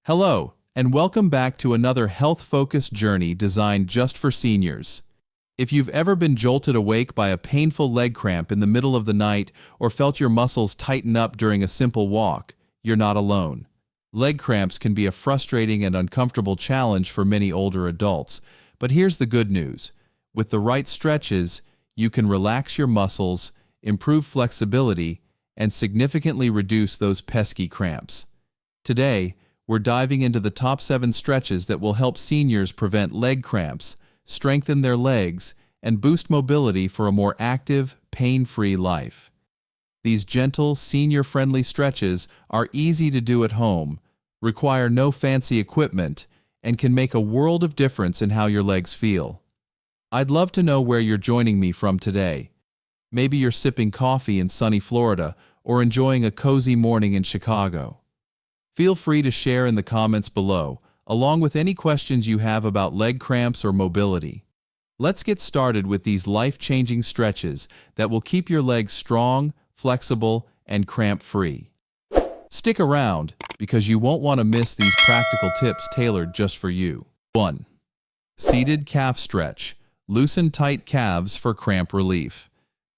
Hello, and welcome back to another health-focused journey designed just for seniors. If you've ever been jolted awake by a painful leg cramp in the middle of the night or felt your muscles tighten up during a simple walk, you're not alone. Leg cramps can be a frustrating and uncomfortable challenge for many older adults, but here's the good news. With the right stretches, you can relax your muscles, improve flexibility, and significantly reduce those pesky cramps. Today, we're diving into the top 7 stretches that will help seniors prevent leg cramps, strengthen their legs, and boost mobility for a more active, pain-free life. These gentle, senior-friendly stretches are easy to do at home, require no fancy equipment, and can make a world of difference in how your legs feel. I'd love to know where you're joining me from today. Maybe you're sipping coffee in sunny Florida or enjoying a cozy morning in Chicago. Feel free to share in the comments below, along with any questions you have about leg cramps or mobility. Let's get started with these life-changing stretches that will keep your legs strong, flexible, and cramp-free. Stick around, because you won't want to miss these practical tips tailored just for you. 1. Seated calf stretch. Loosen tight calves for cramp relief.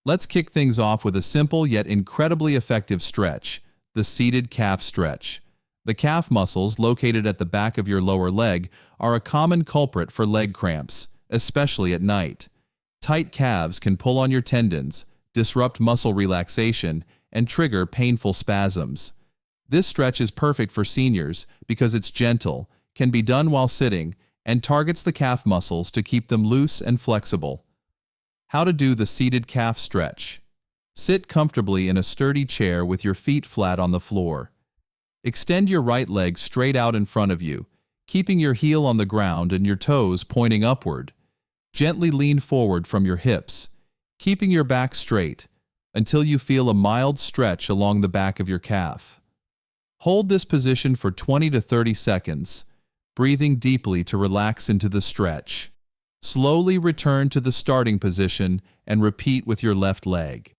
Let's kick things off with a simple yet incredibly effective stretch, the seated calf stretch. The calf muscles located at the back of your lower leg are a common culprit for leg cramps, especially at night. Tight calves can pull on your tendons, disrupt muscle relaxation, and trigger painful spasms. This stretch is perfect for seniors because it's gentle, can be done while sitting, and targets the calf muscles to keep them loose and flexible. How to do the seated calf stretch. Sit comfortably in a sturdy chair with your feet flat on the floor. Extend your right leg straight out in front of you, keeping your heel on the ground and your toes pointing upward. Gently lean forward from your hips, keeping your back straight, until you feel a mild stretch along the back of your calf. Hold this position for 20 to 30 seconds, breathing deeply to relax into the stretch. Slowly return to the starting position and repeat with your left leg.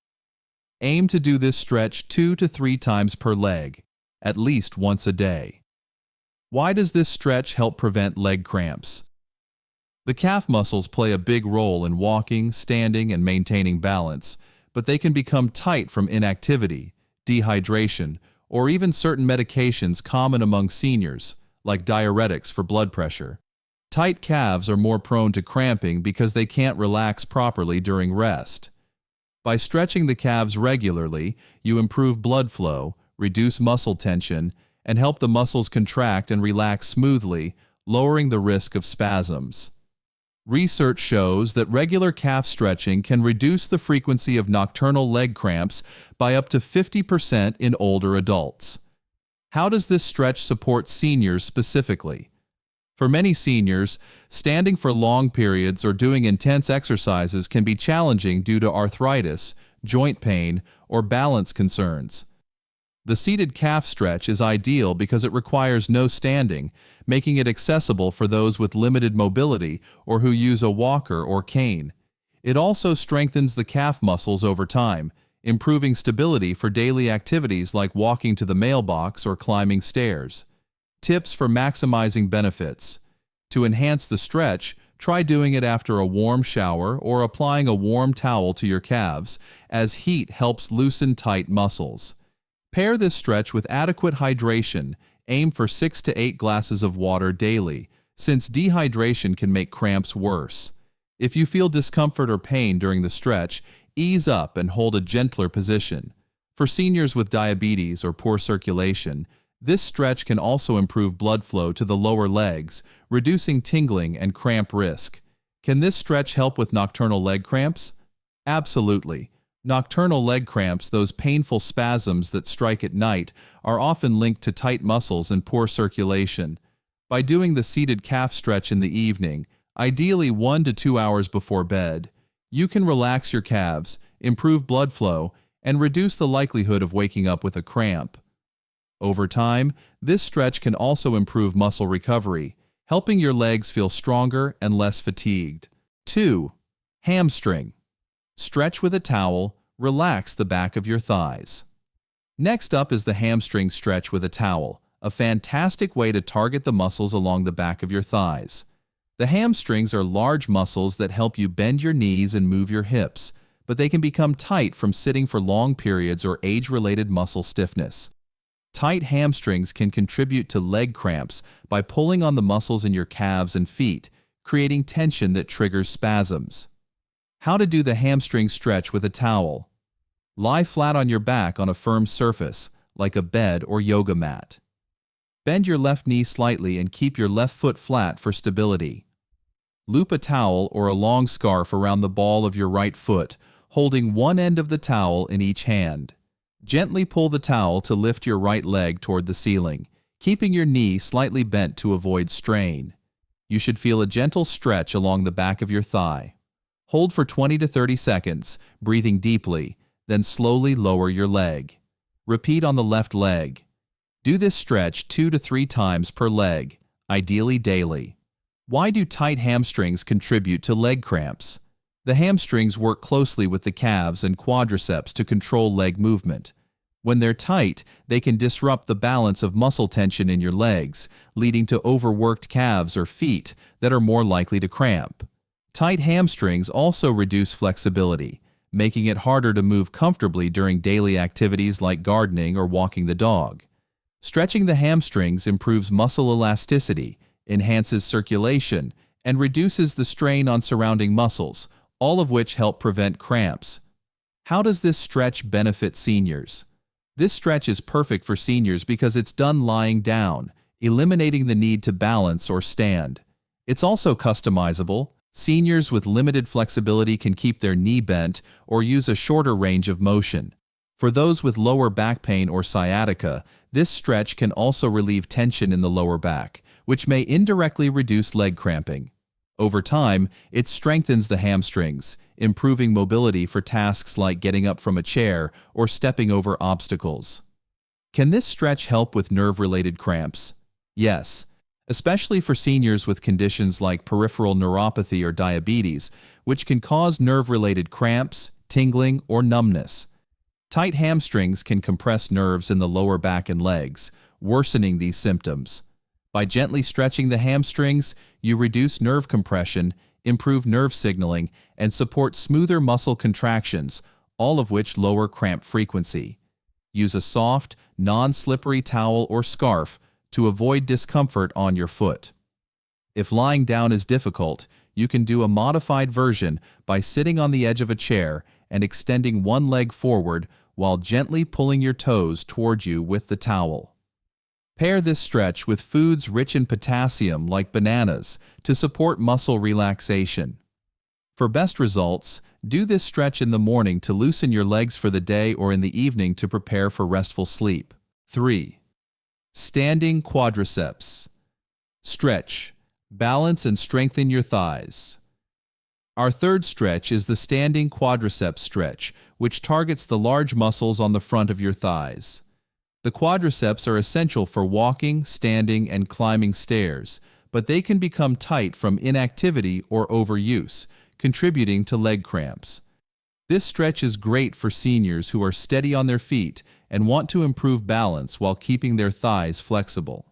Aim to do this stretch 2 to 3 times per leg, at least once a day. Why does this stretch help prevent leg cramps? The calf muscles play a big role in walking, standing, and maintaining balance, but they can become tight from inactivity, dehydration, or even certain medications common among seniors, like diuretics for blood pressure. Tight calves are more prone to cramping because they can't relax properly during rest. By stretching the calves regularly, you improve blood flow, reduce muscle tension, and help the muscles contract and relax smoothly, lowering the risk of spasms. Research shows that regular calf stretching can reduce the frequency of nocturnal leg cramps by up to 50% in older adults. How does this stretch support seniors specifically? For many seniors, standing for long periods or doing intense exercises can be challenging due to arthritis, joint pain, or balance concerns. The seated calf stretch is ideal because it requires no standing, making it accessible for those with limited mobility or who use a walker or cane. It also strengthens the calf muscles over time, improving stability for daily activities like walking to the mailbox or climbing stairs. Tips for maximizing benefits. To enhance the stretch, try doing it after a warm shower or applying a warm towel to your calves, as heat helps loosen tight muscles. Pair this stretch with adequate hydration. Aim for 6 to 8 glasses of water daily, since dehydration can make cramps worse. If you feel discomfort or pain during the stretch, ease up and hold a gentler position. For seniors with diabetes or poor circulation, this stretch can also improve blood flow to the lower legs, reducing tingling and cramp risk. Can this stretch help with nocturnal leg cramps? Absolutely. Nocturnal leg cramps, those painful spasms that strike at night, are often linked to tight muscles and poor circulation. By doing the seated calf stretch in the evening, ideally 1 to 2 hours before bed, you can relax your calves, improve blood flow, and reduce the likelihood of waking up with a cramp. Over time, this stretch can also improve muscle recovery, helping your legs feel stronger and less fatigued. 2. Hamstring. Stretch with a towel, relax the back of your thighs. Next up is the hamstring stretch with a towel, a fantastic way to target the muscles along the back of your thighs. The hamstrings are large muscles that help you bend your knees and move your hips, but they can become tight from sitting for long periods or age-related muscle stiffness. Tight hamstrings can contribute to leg cramps by pulling on the muscles in your calves and feet, creating tension that triggers spasms. How to do the hamstring stretch with a towel. Lie flat on your back on a firm surface, like a bed or yoga mat. Bend your left knee slightly and keep your left foot flat for stability. Loop a towel or a long scarf around the ball of your right foot, holding one end of the towel in each hand. Gently pull the towel to lift your right leg toward the ceiling, keeping your knee slightly bent to avoid strain. You should feel a gentle stretch along the back of your thigh. Hold for 20 to 30 seconds, breathing deeply, then slowly lower your leg. Repeat on the left leg. Do this stretch 2 to 3 times per leg, ideally daily. Why do tight hamstrings contribute to leg cramps? The hamstrings work closely with the calves and quadriceps to control leg movement. When they're tight, they can disrupt the balance of muscle tension in your legs, leading to overworked calves or feet that are more likely to cramp. Tight hamstrings also reduce flexibility, making it harder to move comfortably during daily activities like gardening or walking the dog. Stretching the hamstrings improves muscle elasticity, enhances circulation, and reduces the strain on surrounding muscles, all of which help prevent cramps. How does this stretch benefit seniors? This stretch is perfect for seniors because it's done lying down, eliminating the need to balance or stand. It's also customizable. Seniors with limited flexibility can keep their knee bent or use a shorter range of motion. For those with lower back pain or sciatica, this stretch can also relieve tension in the lower back, which may indirectly reduce leg cramping. Over time, it strengthens the hamstrings, improving mobility for tasks like getting up from a chair or stepping over obstacles. Can this stretch help with nerve-related cramps? Yes, especially for seniors with conditions like peripheral neuropathy or diabetes, which can cause nerve-related cramps, tingling, or numbness. Tight hamstrings can compress nerves in the lower back and legs, worsening these symptoms. By gently stretching the hamstrings, you reduce nerve compression, improve nerve signaling, and support smoother muscle contractions, all of which lower cramp frequency. Use a soft, non-slippery towel or scarf to avoid discomfort on your foot. If lying down is difficult, you can do a modified version by sitting on the edge of a chair and extending one leg forward while gently pulling your toes toward you with the towel. Pair this stretch with foods rich in potassium like bananas to support muscle relaxation. For best results, do this stretch in the morning to loosen your legs for the day or in the evening to prepare for restful sleep. 3. Standing quadriceps. Stretch, balance, and strengthen your thighs. Our third stretch is the standing quadriceps stretch, which targets the large muscles on the front of your thighs. The quadriceps are essential for walking, standing, and climbing stairs, but they can become tight from inactivity or overuse, contributing to leg cramps. This stretch is great for seniors who are steady on their feet and want to improve balance while keeping their thighs flexible.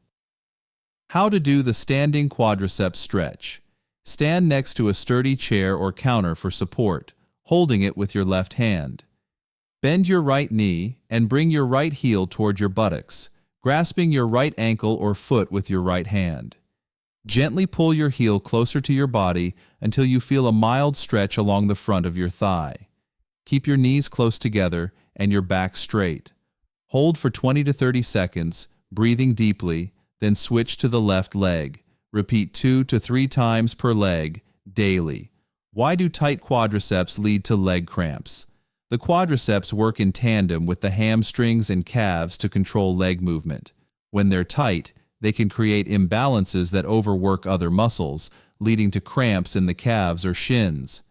How to do the standing quadriceps stretch. Stand next to a sturdy chair or counter for support, holding it with your left hand. Bend your right knee and bring your right heel toward your buttocks, grasping your right ankle or foot with your right hand. Gently pull your heel closer to your body until you feel a mild stretch along the front of your thigh. Keep your knees close together and your back straight. Hold for 20 to 30 seconds, breathing deeply, then switch to the left leg. Repeat 2 to 3 times per leg, daily. Why do tight quadriceps lead to leg cramps? The quadriceps work in tandem with the hamstrings and calves to control leg movement. When they're tight, they can create imbalances that overwork other muscles, leading to cramps in the calves or shins.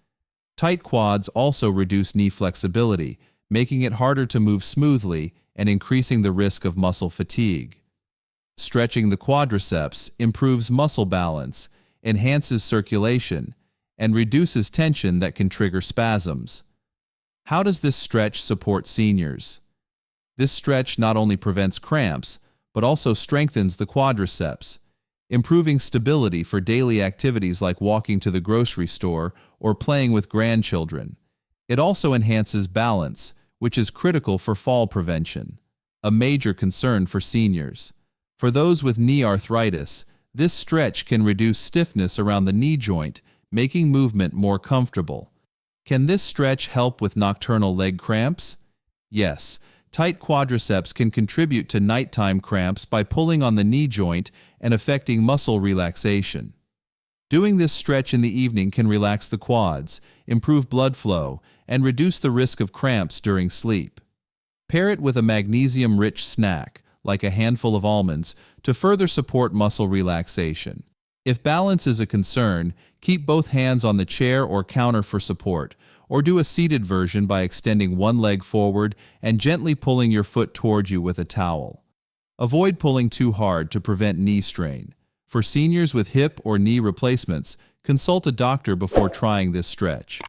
Tight quads also reduce knee flexibility, making it harder to move smoothly and increasing the risk of muscle fatigue. Stretching the quadriceps improves muscle balance, enhances circulation, and reduces tension that can trigger spasms. How does this stretch support seniors? This stretch not only prevents cramps, but also strengthens the quadriceps, improving stability for daily activities like walking to the grocery store or playing with grandchildren. It also enhances balance, which is critical for fall prevention, a major concern for seniors. For those with knee arthritis, this stretch can reduce stiffness around the knee joint, making movement more comfortable. Can this stretch help with nocturnal leg cramps? Yes, tight quadriceps can contribute to nighttime cramps by pulling on the knee joint and affecting muscle relaxation. Doing this stretch in the evening can relax the quads, improve blood flow, and reduce the risk of cramps during sleep. Pair it with a magnesium-rich snack, like a handful of almonds, to further support muscle relaxation. If balance is a concern, keep both hands on the chair or counter for support, or do a seated version by extending one leg forward and gently pulling your foot toward you with a towel. Avoid pulling too hard to prevent knee strain. For seniors with hip or knee replacements, consult a doctor before trying this stretch.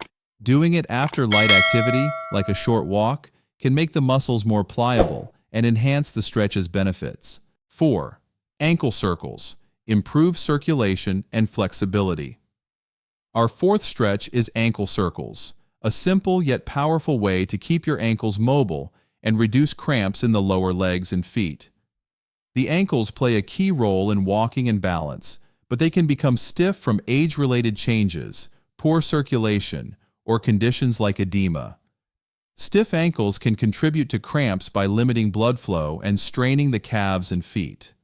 Doing it after light activity, like a short walk, can make the muscles more pliable and enhance the stretch's benefits. 4. Ankle circles. Improve circulation and flexibility. Our fourth stretch is ankle circles, a simple yet powerful way to keep your ankles mobile and reduce cramps in the lower legs and feet. The ankles play a key role in walking and balance, but they can become stiff from age-related changes, poor circulation, or conditions like edema. Stiff ankles can contribute to cramps by limiting blood flow and straining the calves and feet.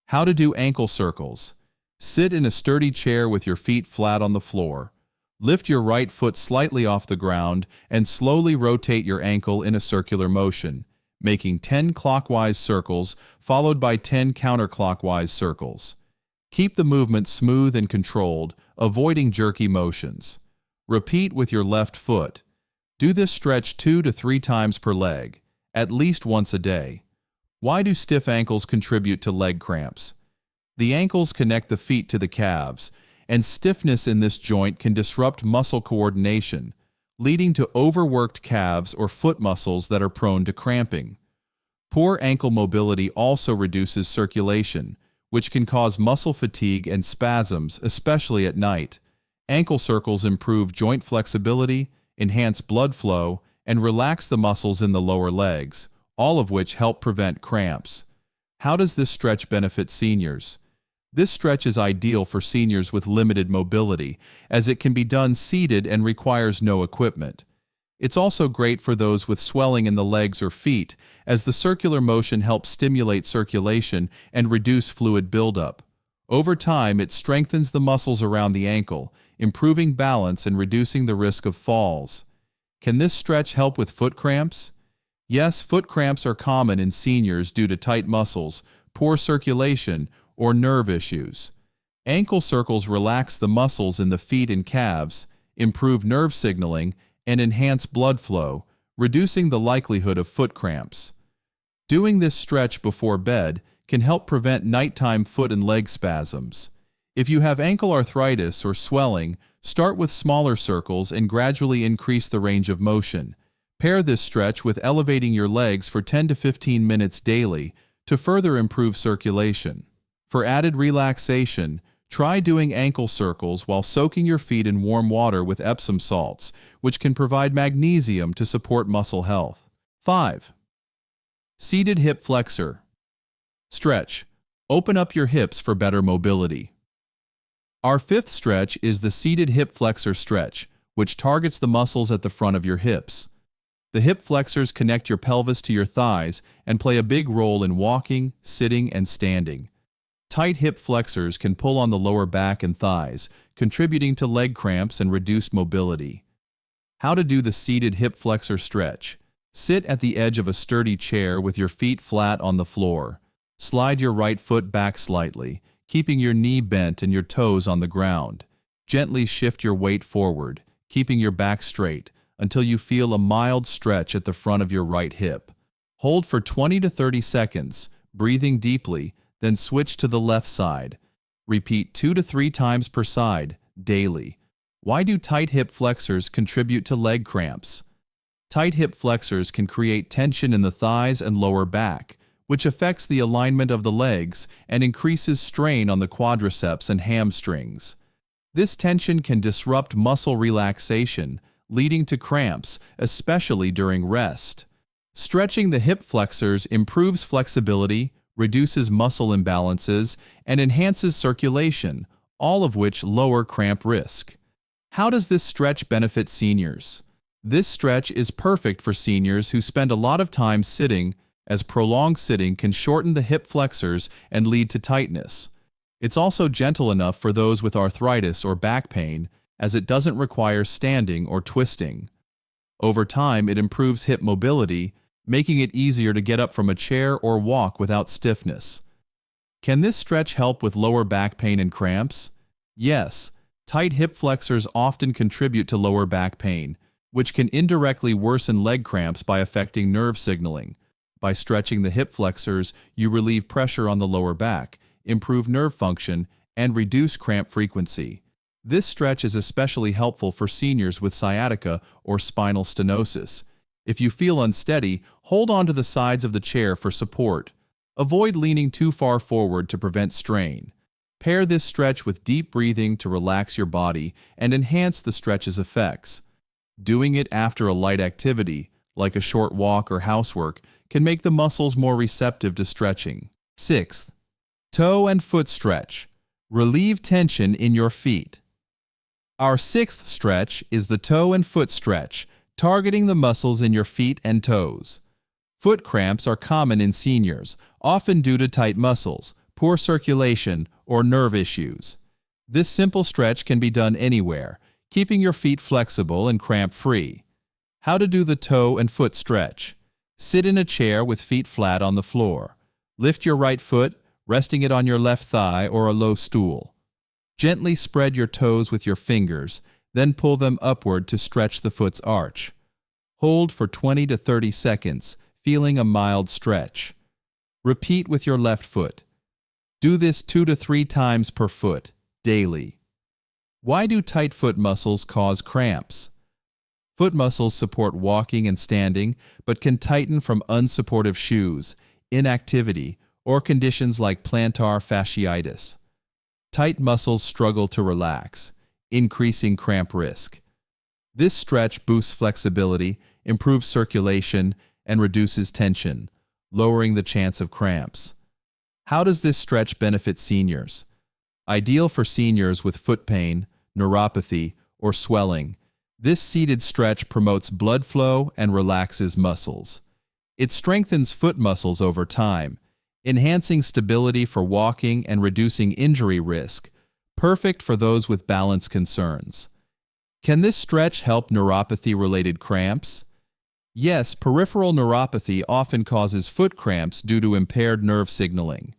How to do ankle circles. Sit in a sturdy chair with your feet flat on the floor. Lift your right foot slightly off the ground and slowly rotate your ankle in a circular motion, making 10 clockwise circles followed by 10 counterclockwise circles. Keep the movement smooth and controlled, avoiding jerky motions. Repeat with your left foot. Do this stretch 2 to 3 times per leg, at least once a day. Why do stiff ankles contribute to leg cramps? The ankles connect the feet to the calves, and stiffness in this joint can disrupt muscle coordination, leading to overworked calves or foot muscles that are prone to cramping. Poor ankle mobility also reduces circulation, which can cause muscle fatigue and spasms, especially at night. Ankle circles improve joint flexibility, enhance blood flow, and relax the muscles in the lower legs, all of which help prevent cramps. How does this stretch benefit seniors? This stretch is ideal for seniors with limited mobility, as it can be done seated and requires no equipment. It's also great for those with swelling in the legs or feet, as the circular motion helps stimulate circulation and reduce fluid buildup. Over time, it strengthens the muscles around the ankle, improving balance and reducing the risk of falls. Can this stretch help with foot cramps? Yes, foot cramps are common in seniors due to tight muscles, poor circulation, or nerve issues. Ankle circles relax the muscles in the feet and calves, improve nerve signaling, and enhance blood flow, reducing the likelihood of foot cramps. Doing this stretch before bed can help prevent nighttime foot and leg spasms. If you have ankle arthritis or swelling, start with smaller circles and gradually increase the range of motion. Pair this stretch with elevating your legs for 10 to 15 minutes daily to further improve circulation. For added relaxation, try doing ankle circles while soaking your feet in warm water with Epsom salts, which can provide magnesium to support muscle health. 5. Seated hip flexor. Stretch. Open up your hips for better mobility. Our fifth stretch is the seated hip flexor stretch, which targets the muscles at the front of your hips. The hip flexors connect your pelvis to your thighs and play a big role in walking, sitting, and standing. Tight hip flexors can pull on the lower back and thighs, contributing to leg cramps and reduced mobility. How to do the seated hip flexor stretch. Sit at the edge of a sturdy chair with your feet flat on the floor. Slide your right foot back slightly, keeping your knee bent and your toes on the ground. Gently shift your weight forward, keeping your back straight, until you feel a mild stretch at the front of your right hip. Hold for 20 to 30 seconds, breathing deeply, then switch to the left side. Repeat 2 to 3 times per side, daily. Why do tight hip flexors contribute to leg cramps? Tight hip flexors can create tension in the thighs and lower back, which affects the alignment of the legs and increases strain on the quadriceps and hamstrings. This tension can disrupt muscle relaxation, leading to cramps, especially during rest. Stretching the hip flexors improves flexibility, reduces muscle imbalances, and enhances circulation, all of which lower cramp risk. How does this stretch benefit seniors? This stretch is perfect for seniors who spend a lot of time sitting, as prolonged sitting can shorten the hip flexors and lead to tightness. It's also gentle enough for those with arthritis or back pain, as it doesn't require standing or twisting. Over time, it improves hip mobility, making it easier to get up from a chair or walk without stiffness. Can this stretch help with lower back pain and cramps? Yes, tight hip flexors often contribute to lower back pain, which can indirectly worsen leg cramps by affecting nerve signaling. By stretching the hip flexors, you relieve pressure on the lower back, improve nerve function, and reduce cramp frequency. This stretch is especially helpful for seniors with sciatica or spinal stenosis. If you feel unsteady, hold on to the sides of the chair for support. Avoid leaning too far forward to prevent strain. Pair this stretch with deep breathing to relax your body and enhance the stretch's effects. Doing it after a light activity, like a short walk or housework, can make the muscles more receptive to stretching. Sixth, toe and foot stretch. Relieve tension in your feet. Our sixth stretch is the toe and foot stretch, targeting the muscles in your feet and toes. Foot cramps are common in seniors, often due to tight muscles, poor circulation, or nerve issues. This simple stretch can be done anywhere, keeping your feet flexible and cramp-free. How to do the toe and foot stretch. Sit in a chair with feet flat on the floor. Lift your right foot, resting it on your left thigh or a low stool. Gently spread your toes with your fingers, then pull them upward to stretch the foot's arch. Hold for 20 to 30 seconds, feeling a mild stretch. Repeat with your left foot. Do this 2 to 3 times per foot, daily. Why do tight foot muscles cause cramps? Foot muscles support walking and standing, but can tighten from unsupportive shoes, inactivity, or conditions like plantar fasciitis. Tight muscles struggle to relax, increasing cramp risk. This stretch boosts flexibility, improves circulation, and reduces tension, lowering the chance of cramps. How does this stretch benefit seniors? Ideal for seniors with foot pain, neuropathy, or swelling. This seated stretch promotes blood flow and relaxes muscles. It strengthens foot muscles over time, enhancing stability for walking and reducing injury risk, perfect for those with balance concerns. Can this stretch help neuropathy-related cramps? Yes, peripheral neuropathy often causes foot cramps due to impaired nerve signaling.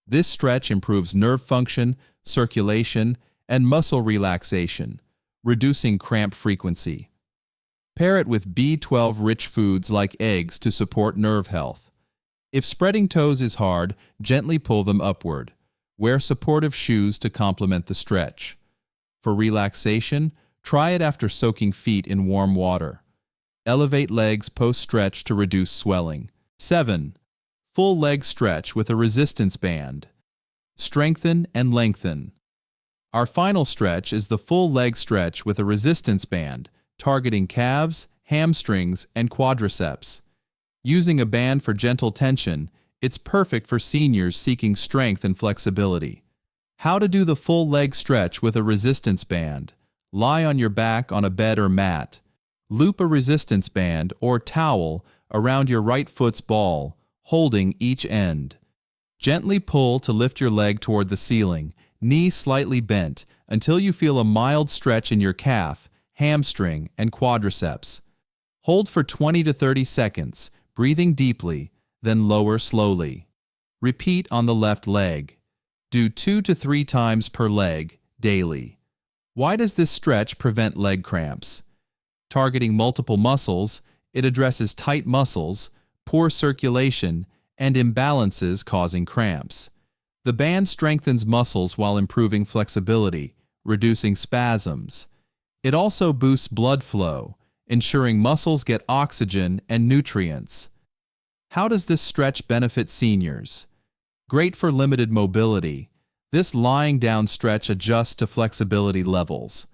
This stretch improves nerve function, circulation, and muscle relaxation, reducing cramp frequency. Pair it with B12-rich foods like eggs to support nerve health. If spreading toes is hard, gently pull them upward. Wear supportive shoes to complement the stretch. For relaxation, try it after soaking feet in warm water. Elevate legs post-stretch to reduce swelling. 7. Full leg stretch with a resistance band. Strengthen and lengthen. Our final stretch is the full leg stretch with a resistance band, targeting calves, hamstrings, and quadriceps. Using a band for gentle tension, it's perfect for seniors seeking strength and flexibility. How to do the full leg stretch with a resistance band. Lie on your back on a bed or mat. Loop a resistance band or towel around your right foot's ball, holding each end. Gently pull to lift your leg toward the ceiling, knee slightly bent, until you feel a mild stretch in your calf, hamstring, and quadriceps. Hold for 20 to 30 seconds, breathing deeply, then lower slowly. Repeat on the left leg. Do 2 to 3 times per leg, daily. Why does this stretch prevent leg cramps? Targeting multiple muscles, it addresses tight muscles, poor circulation, and imbalances causing cramps. The band strengthens muscles while improving flexibility, reducing spasms. It also boosts blood flow, ensuring muscles get oxygen and nutrients. How does this stretch benefit seniors? Great for limited mobility. This lying down stretch adjusts to flexibility levels.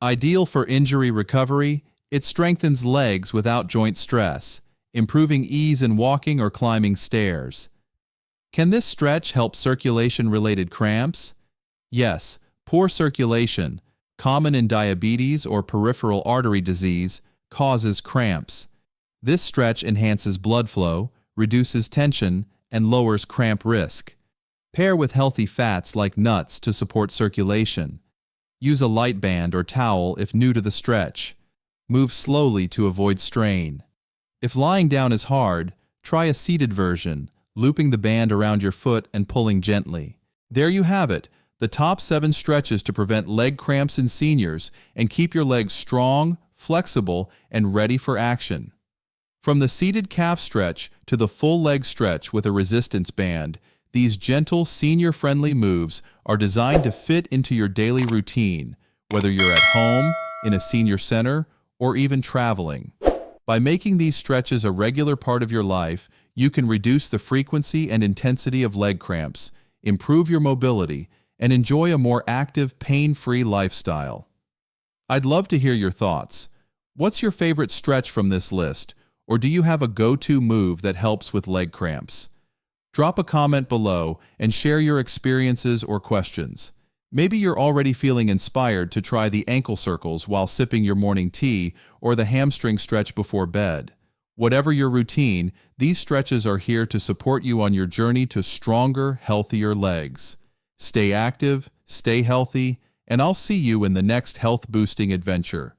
Ideal for injury recovery, it strengthens legs without joint stress, improving ease in walking or climbing stairs. Can this stretch help circulation-related cramps? Yes, poor circulation, common in diabetes or peripheral artery disease, causes cramps. This stretch enhances blood flow, reduces tension, and lowers cramp risk. Pair with healthy fats like nuts to support circulation. Use a light band or towel if new to the stretch. Move slowly to avoid strain. If lying down is hard, try a seated version, looping the band around your foot and pulling gently. There you have it, the top 7 stretches to prevent leg cramps in seniors and keep your legs strong, flexible, and ready for action. From the seated calf stretch to the full leg stretch with a resistance band, these gentle, senior-friendly moves are designed to fit into your daily routine, whether you're at home, in a senior center, or even traveling. By making these stretches a regular part of your life, you can reduce the frequency and intensity of leg cramps, improve your mobility, and enjoy a more active, pain-free lifestyle. I'd love to hear your thoughts. What's your favorite stretch from this list, or do you have a go-to move that helps with leg cramps? Drop a comment below and share your experiences or questions. Maybe you're already feeling inspired to try the ankle circles while sipping your morning tea or the hamstring stretch before bed. Whatever your routine, these stretches are here to support you on your journey to stronger, healthier legs. Stay active, stay healthy, and I'll see you in the next health-boosting adventure.